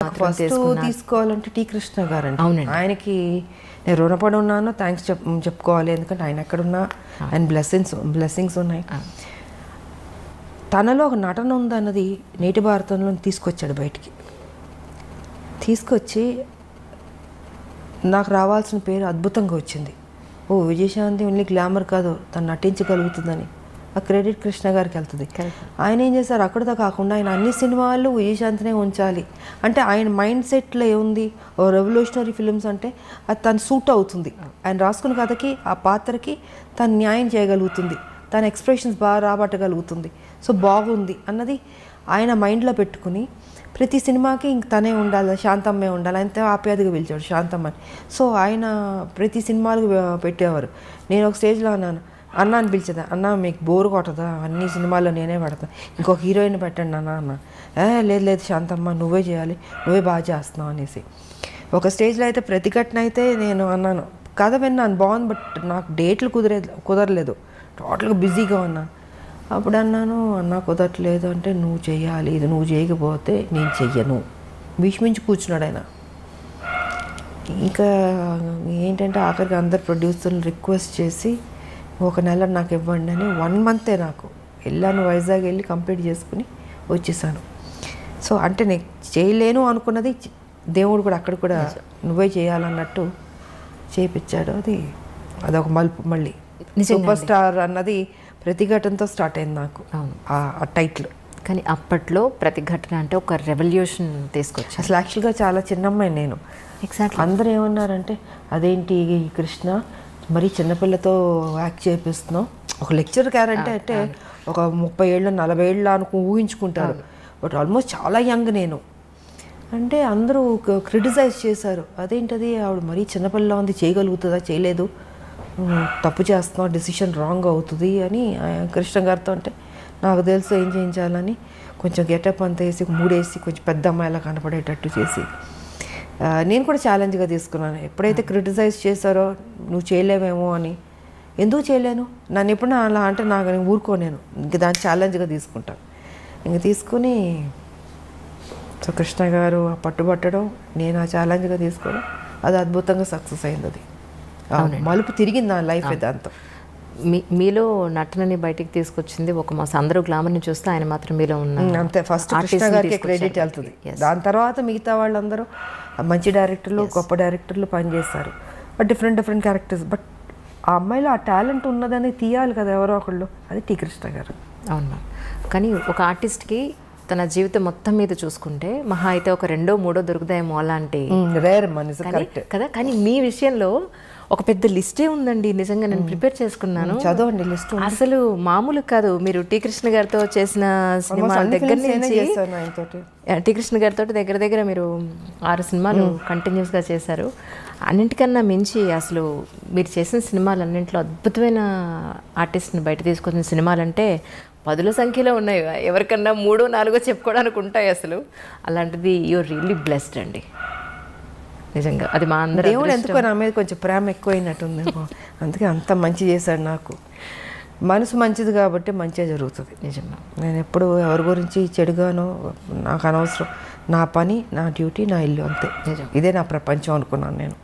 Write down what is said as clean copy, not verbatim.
First తీసుకోవాలంటే tea Krishna గారండి. అవునండి. ఆయనకి నేను రుణపడి ఉన్నాను, థ్యాంక్స్ చెప్పుకోవాలి. ఎందుకంటే ఆయన ఎక్కడున్నా ఆయన బ్లెస్సింగ్స్ ఉన్నాయి. తనలో ఒక నటన ఉందన్నది నేటి భారతంలో తీసుకొచ్చాడు బయటికి. తీసుకొచ్చి నాకు రావాల్సిన పేరు అద్భుతంగా వచ్చింది. ఓ విజయశాంతి ఓన్లీ గ్లామర్ కాదు, తను నటించగలుగుతుందని ఆ క్రెడిట్ కృష్ణ గారికి వెళ్తుంది. ఆయన ఏం చేశారు, అక్కడితో కాకుండా ఆయన అన్ని సినిమాల్లో విజయశాంతినే ఉంచాలి అంటే ఆయన మైండ్ సెట్లో ఏముంది, ఓ రెవల్యూషనరీ ఫిలిమ్స్ అంటే అది తను సూట్ అవుతుంది. ఆయన రాసుకున్న కథకి ఆ పాత్రకి తను న్యాయం చేయగలుగుతుంది, తన ఎక్స్ప్రెషన్స్ బాగా రాబట్టగలుగుతుంది, సో బాగుంది అన్నది ఆయన మైండ్లో పెట్టుకుని ప్రతి సినిమాకి ఇంక తనే ఉండాలి, శాంతమ్మే ఉండాలి. ఆయనతో ఆప్యాయతగా పిలిచాడు శాంతమ్మని. సో ఆయన ప్రతి సినిమాలకు పెట్టేవారు. నేను ఒక స్టేజ్లో అన్న అని పిలిచేదా, అన్న మీకు బోర్ కొట్టదా, అన్ని సినిమాల్లో నేనే పడతాను, ఇంకొక హీరోయిన్ పెట్టండి అన్న. లేదు శాంతమ్మ నువ్వే చేయాలి, నువ్వే బాగా చేస్తున్నావు అనేసి. ఒక స్టేజ్లో అయితే ప్రతిఘటన అయితే నేను అన్నాను, కథ విన్నాను బాగుంది, బట్ నాకు డేట్లు కుదరలేదు, టోటల్గా బిజీగా ఉన్నాను. అప్పుడు అన్నాను, అన్న కుదరట్లేదు అంటే నువ్వు చెయ్యాలి, ఇది నువ్వు చేయకపోతే నేను చెయ్యను భీష్మించి కూర్చున్నాడు ఆయన. ఇంకా ఏంటంటే ఆఖరికి అందరు ప్రొడ్యూసర్లు రిక్వెస్ట్ చేసి ఒక నెల నాకు ఇవ్వండి అని 1 month నాకు వెళ్ళాను. వైజాగ్ వెళ్ళి కంప్లీట్ చేసుకుని వచ్చేసాను. సో అంటే నేను చేయలేను అనుకున్నది దేవుడు కూడా అక్కడ కూడా నువ్వే చేయాలన్నట్టు చేయించాడు. అదొక మలుపు. మళ్ళీ సూపర్ స్టార్ అన్నది ప్రతిఘటనతో స్టార్ట్ అయింది నాకు ఆ టైటిల్. కానీ అప్పట్లో ప్రతిఘటన అంటే ఒక రెవల్యూషన్ తీసుకొచ్చి అసలు యాక్చువల్గా చాలా చిన్నమ్మాయి నేను. ఎగ్జాక్ట్లీ అందరూ ఏమన్నారంటే అదేంటి కృష్ణ మరీ చిన్నపిల్లతో యాక్ట్ చేపిస్తున్నావు, ఒక లెక్చర్ క్యారెక్టర్ అంటే ఒక 30 ఏళ్ళు 40 ఏళ్ళు ఊహించుకుంటారు, బట్ ఆల్మోస్ట్ చాలా యంగ్ నేను అంటే అందరూ క్రిటిసైజ్ చేశారు. అదేంటది ఆవిడ మరీ చిన్నపిల్ల ఉంది, చేయగలుగుతుందా, చేయలేదు, తప్పు చేస్తున్నావు, డెసిషన్ రాంగ్ అవుతుంది అని కృష్ణ గారితో అంటే నాకు తెలుసు ఏం చేయించాలని కొంచెం గెటప్ అంతా వేసి మూడేసి కొంచెం పెద్ద అమ్మాయిలా కనపడేటట్టు చేసి నేను కూడా ఛాలెంజ్గా తీసుకున్నాను. ఎప్పుడైతే క్రిటిసైజ్ చేశారో నువ్వు చేయలేవేమో అని, ఎందుకు చేయలేను, నన్ను ఎప్పుడైనా అలా అంటే నాకు నేను ఊరుకోలేను, ఇంక దాన్ని ఛాలెంజ్గా తీసుకుంటాను. ఇంక తీసుకుని సో కృష్ణ గారు పట్టుబట్టడం, నేను ఆ ఛాలెంజ్గా తీసుకోవడం, అది అద్భుతంగా సక్సెస్ అయింది. అది మలుపు తిరిగింది నా లైఫ్ దాంతో. మీలో నటనని బయటికి తీసుకొచ్చింది ఒక మాస్. అందరూ గ్లామర్ని చూస్తే ఆయన మాత్రం మీలో ఉన్న అంతే. ఫస్ట్ కృష్ణ గారికి క్రెడిట్ వెళ్తుంది. దాని తర్వాత మిగతా వాళ్ళందరూ మంచి డైరెక్టర్లు, గొప్ప డైరెక్టర్లు పనిచేస్తారు, బట్ డిఫరెంట్ క్యారెక్టర్స్. బట్ ఆ అమ్మాయిలో ఆ టాలెంట్ ఉన్నదని తీయాలి కదా ఎవరో ఒకళ్ళు, అది టీ కృష్ణ గారు. అవునా. కానీ ఒక ఆర్టిస్ట్కి తన జీవితం మొత్తం మీద చూసుకుంటే మహా అయితే ఒక 2, 3 దొరుకుతాయేమో అలాంటి రేర్ కదా. కానీ మీ విషయంలో ఒక పెద్ద లిస్టే ఉందండి. నిజంగా నేను ప్రిపేర్ చేసుకున్నాను, చదవండి లిస్ట్. అసలు మామూలు కాదు. మీరు టీ కృష్ణ గారితో చేసిన సినిమా దగ్గర నుంచి టీ కృష్ణ గారితో దగ్గర మీరు 6 సినిమాలు కంటిన్యూస్గా చేశారు. అన్నింటికన్నా మించి అసలు మీరు చేసిన సినిమాలన్నింటిలో అద్భుతమైన ఆర్టిస్ట్ని బయట తీసుకొచ్చిన సినిమాలంటే 10ల సంఖ్యలో ఉన్నాయి. ఎవరికన్నా 3, 4 చెప్పుకోవడానికి ఉంటాయి అసలు. అలాంటిది యూఆర్ రియల్లీ బ్లెస్డ్ అండి నిజంగా. అది మా అందరూ దేవుడు ఎందుకో నా మీద కొంచెం ప్రేమ ఎక్కువైనట్టుంది, అందుకే అంత మంచి చేశాడు నాకు. మనసు మంచిది కాబట్టి మంచిగా జరుగుతుంది. నిజంగా నేను ఎప్పుడు ఎవరి గురించి చెడుగానో నాకు అనవసరం. నా పని, నా డ్యూటీ, నా ఇల్లు, అంతే. ఇదే నా ప్రపంచం అనుకున్నాను నేను.